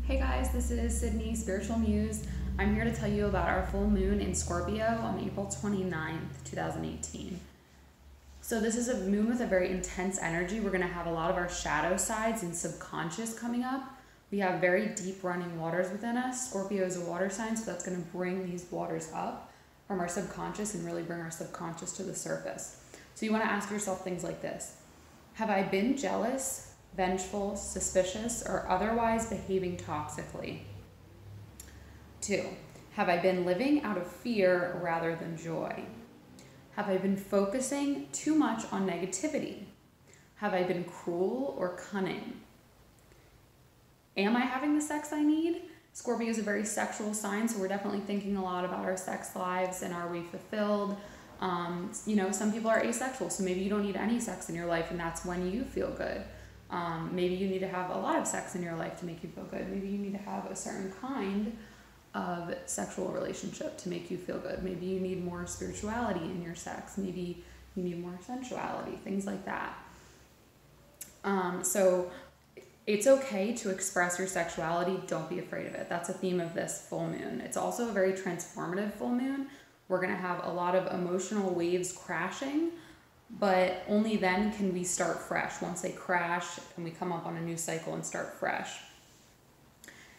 Hey guys, this is Sydney, Spiritual Muse. I'm here to tell you about our full moon in Scorpio on April 29th, 2018. So this is a moon with a very intense energy. We're going to have a lot of our shadow sides and subconscious coming up. We have very deep running waters within us. Scorpio is a water sign, so that's going to bring these waters up from our subconscious and really bring our subconscious to the surface. So you want to ask yourself things like this. Have I been jealous, vengeful, suspicious, or otherwise behaving toxically? 2, have I been living out of fear rather than joy? Have I been focusing too much on negativity? Have I been cruel or cunning? Am I having the sex I need? Scorpio is a very sexual sign, so we're definitely thinking a lot about our sex lives and are we fulfilled? Some people are asexual, so maybe you don't need any sex in your life and that's when you feel good. Maybe you need to have a lot of sex in your life to make you feel good. Maybe you need to have a certain kind of sexual relationship to make you feel good. Maybe you need more spirituality in your sex. Maybe you need more sensuality, things like that. So it's okay to express your sexuality. Don't be afraid of it. That's a theme of this full moon. It's also a very transformative full moon. We're going to have a lot of emotional waves crashing, but only then can we start fresh. Once they crash, can we come up on a new cycle and start fresh.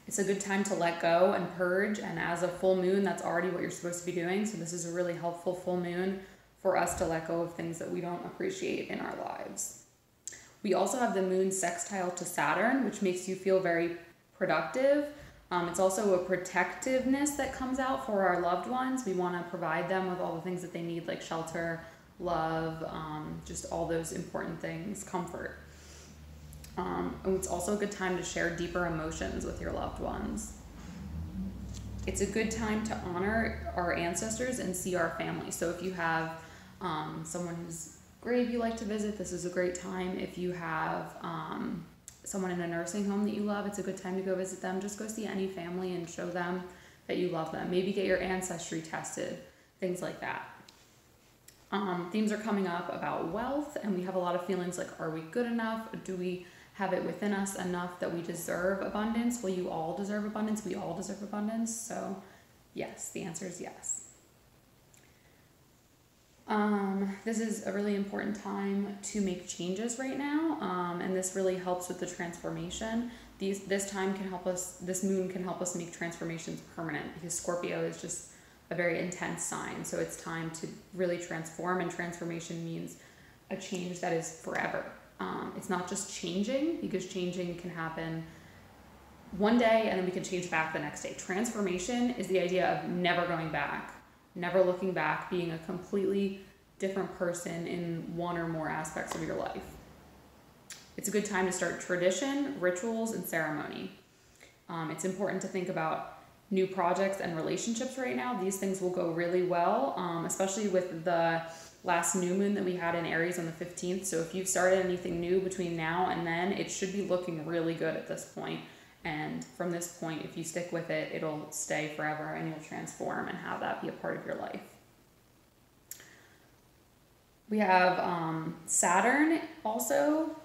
It's a good time to let go and purge, and as a full moon, that's already what you're supposed to be doing. So this is a really helpful full moon for us to let go of things that we don't appreciate in our lives. We also have the moon sextile to Saturn, which makes you feel very productive. It's also a protectiveness that comes out for our loved ones. We want to provide them with all the things that they need, like shelter, love, just all those important things, comfort. And it's also a good time to share deeper emotions with your loved ones. It's a good time to honor our ancestors and see our family. So if you have someone whose grave you like to visit, this is a great time. If you have someone in a nursing home that you love, it's a good time to go visit them. Just go see any family and show them that you love them. Maybe get your ancestry tested, things like that. Themes are coming up about wealth, and we have a lot of feelings like, are we good enough? Do we have it within us enough that we deserve abundance? Well, you all deserve abundance. We all deserve abundance. So yes, the answer is yes. This is a really important time to make changes right now, and this really helps with the transformation. This moon can help us make transformations permanent, because Scorpio is just a very intense sign. So it's time to really transform, and transformation means a change that is forever. It's not just changing, because changing can happen one day and then we can change back the next day. Transformation is the idea of never going back, never looking back, being a completely different person in one or more aspects of your life. It's a good time to start tradition, rituals, and ceremony. It's important to think about new projects and relationships right now. These things will go really well, especially with the last new moon that we had in Aries on the 15th. So if you've started anything new between now and then, it should be looking really good at this point. And from this point, if you stick with it, it'll stay forever and you'll transform and have that be a part of your life. We have Saturn also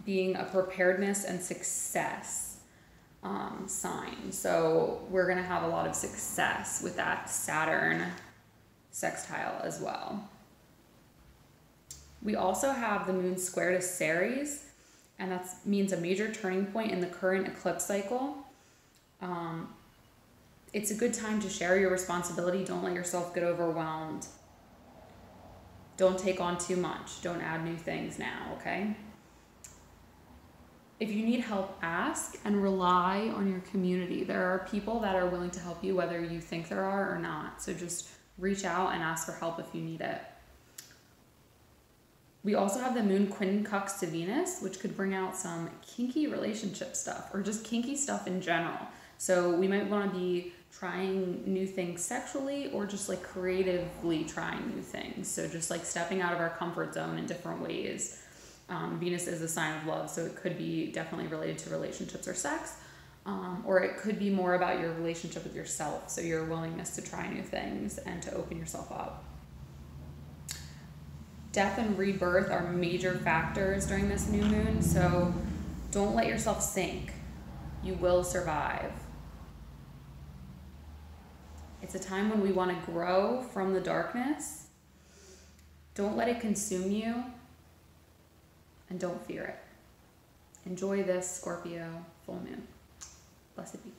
being a preparedness and success sign. So we're going to have a lot of success with that Saturn sextile as well. We also have the moon square to Ceres, and that means a major turning point in the current eclipse cycle. It's a good time to share your responsibility. Don't let yourself get overwhelmed. Don't take on too much. Don't add new things now, okay? If you need help, ask and rely on your community. There are people that are willing to help you, whether you think there are or not. So just reach out and ask for help if you need it. We also have the moon quincunx to Venus, which could bring out some kinky relationship stuff or just kinky stuff in general. So we might want to be trying new things sexually or just like creatively trying new things. So just like stepping out of our comfort zone in different ways. Venus is a sign of love, so it could be definitely related to relationships or sex, or it could be more about your relationship with yourself, so your willingness to try new things and to open yourself up. Death and rebirth are major factors during this new moon, so don't let yourself sink. You will survive. It's a time when we want to grow from the darkness. Don't let it consume you, and don't fear it. Enjoy this Scorpio full moon. Blessed be.